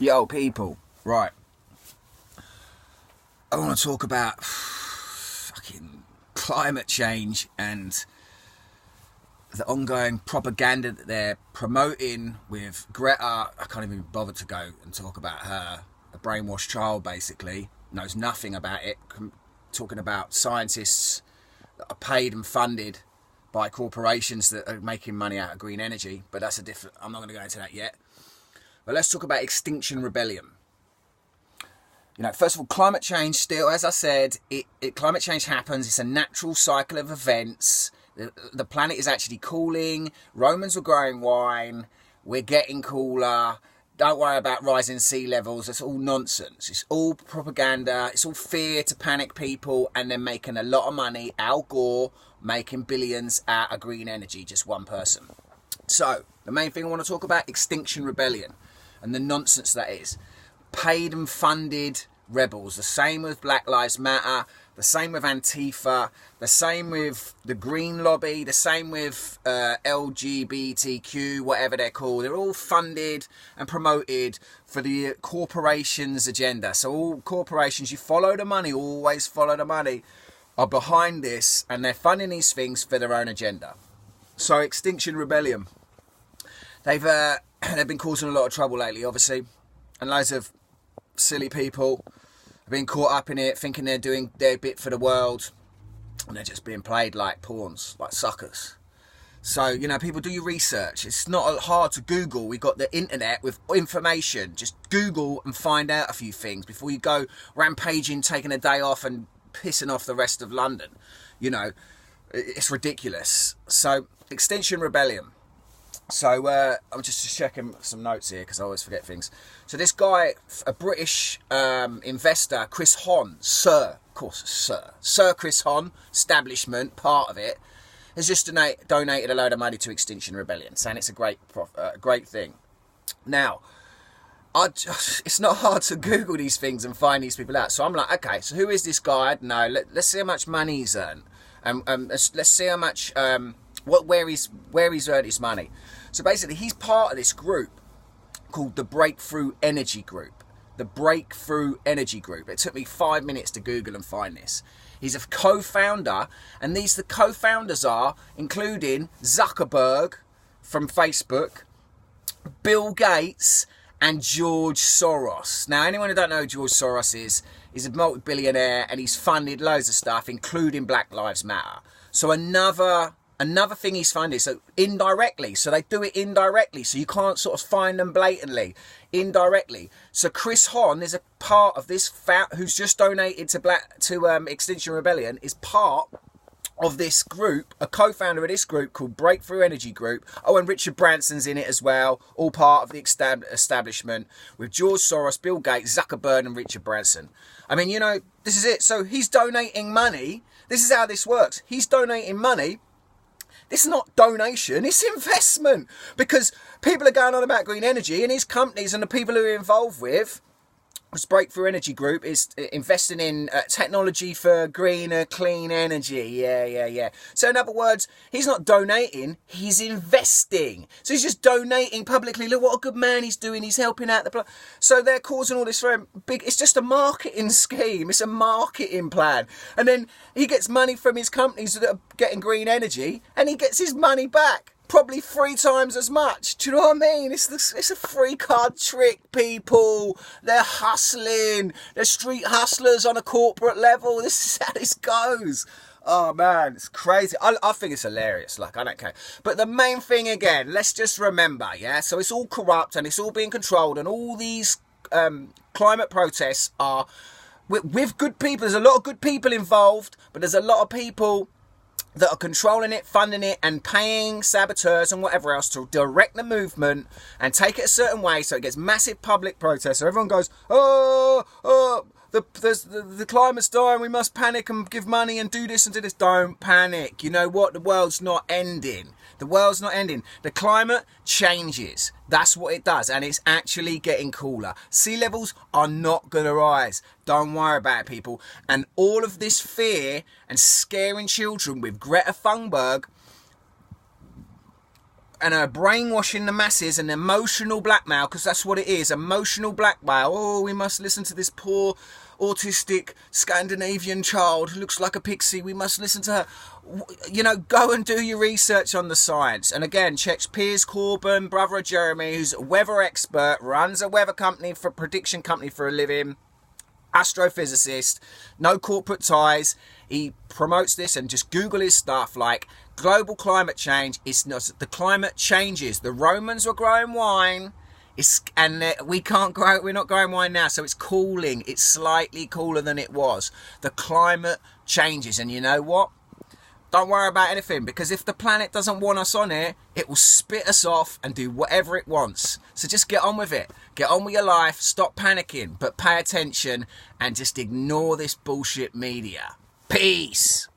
Yo, people, right. I want to talk about fucking climate change and the ongoing propaganda that they're promoting with Greta. I can't even bother to go and talk about her. A brainwashed child, basically, knows nothing about it. Talking about scientists that are paid and funded by corporations that are making money out of green energy. But that's a different... I'm not going to go into that yet. But let's talk about Extinction Rebellion. You know, first of all, climate change still, as I said, climate change happens. It's a natural cycle of events. The planet is actually cooling. Romans were growing wine. We're getting cooler. Don't worry about rising sea levels. It's all nonsense. It's all propaganda. It's all fear to panic people, and they're making a lot of money. Al Gore making billions out of green energy, just one person. So, the main thing I want to talk about, Extinction Rebellion, and the nonsense that is. Paid and funded rebels. The same with Black Lives Matter. The same with Antifa. The same with the Green Lobby. The same with LGBTQ, whatever they're called. They're all funded and promoted for the corporation's agenda. So all corporations, you follow the money, always follow the money, are behind this, and they're funding these things for their own agenda. So Extinction Rebellion. They've been causing a lot of trouble lately, obviously. And loads of silly people have been caught up in it, thinking they're doing their bit for the world, and they're just being played like pawns, like suckers. So, you know, people, do your research. It's not hard to Google. We've got the internet with information. Just Google and find out a few things before you go rampaging, taking a day off and pissing off the rest of London. You know, it's ridiculous. So, Extinction Rebellion. So, I'm just checking some notes here because I always forget things. So this guy, a British investor, Chris Hon, Sir Chris Hon, establishment, part of it, has just donated a load of money to Extinction Rebellion, saying it's a great thing. Now, it's not hard to Google these things and find these people out. So I'm like, okay, so who is this guy? I don't know. Let's see how much money he's earned. Let's see how much... where he's earned his money. So basically, he's part of this group called the Breakthrough Energy Group. The Breakthrough Energy Group. It took me 5 minutes to Google and find this. He's a co-founder, and the co-founders are, including Zuckerberg from Facebook, Bill Gates, and George Soros. Now, anyone who don't know who George Soros is, he's a multi-billionaire, and he's funded loads of stuff, including Black Lives Matter. So another thing he's funded, so indirectly, so they do it indirectly, so you can't sort of find them blatantly, indirectly. So Chris Hon is a part of this, who's just donated to Extinction Rebellion, is part of this group, a co-founder of this group called Breakthrough Energy Group. Oh, and Richard Branson's in it as well, all part of the establishment, with George Soros, Bill Gates, Zuckerberg, and Richard Branson. I mean, you know, this is it. So he's donating money. This is how this works. He's donating money. This is not donation, it's investment. Because people are going on about green energy, and his companies and the people who are involved with this Breakthrough Energy Group is investing in technology for greener, clean energy. Yeah. So in other words, he's not donating, he's investing. So he's just donating publicly. Look what a good man he's doing. He's helping out the... So they're causing all this very big... It's just a marketing scheme. It's a marketing plan. And then he gets money from his companies that are getting green energy, and he gets his money back. Probably 3 times as much. Do you know what I mean? It's a free card trick, people. They're hustling. They're street hustlers on a corporate level. This is how this goes. Oh, man, it's crazy. I think it's hilarious. Like, I don't care. But the main thing, again, let's just remember, yeah? So it's all corrupt, and it's all being controlled, and all these climate protests are with good people. There's a lot of good people involved, but there's a lot of people that are controlling it, funding it, and paying saboteurs and whatever else to direct the movement and take it a certain way, so it gets massive public protest. So everyone goes, the climate's dying, we must panic and give money and do this and do this. Don't panic. You know what? The world's not ending. The world's not ending. The climate changes. That's what it does. And it's actually getting cooler. Sea levels are not going to rise. Don't worry about it, people. And all of this fear and scaring children with Greta Thunberg her brainwashing the masses and emotional blackmail, because that's what it is, emotional blackmail. Oh, we must listen to this poor autistic Scandinavian child who looks like a pixie. We must listen to her. You know, go and do your research on the science. And again, check Piers Corbyn, brother of Jeremy, who's a weather expert, runs a weather company, for prediction company for a living, astrophysicist, no corporate ties. He promotes this, and just Google his stuff, like global climate change. It's not, the climate changes. The Romans were growing wine. We can't grow. We're not growing wine now, so it's cooling. It's slightly cooler than it was. The climate changes, and you know what? Don't worry about anything, because if the planet doesn't want us on it, it will spit us off and do whatever it wants. So just get on with it. Get on with your life. Stop panicking, but pay attention and just ignore this bullshit media. Peace.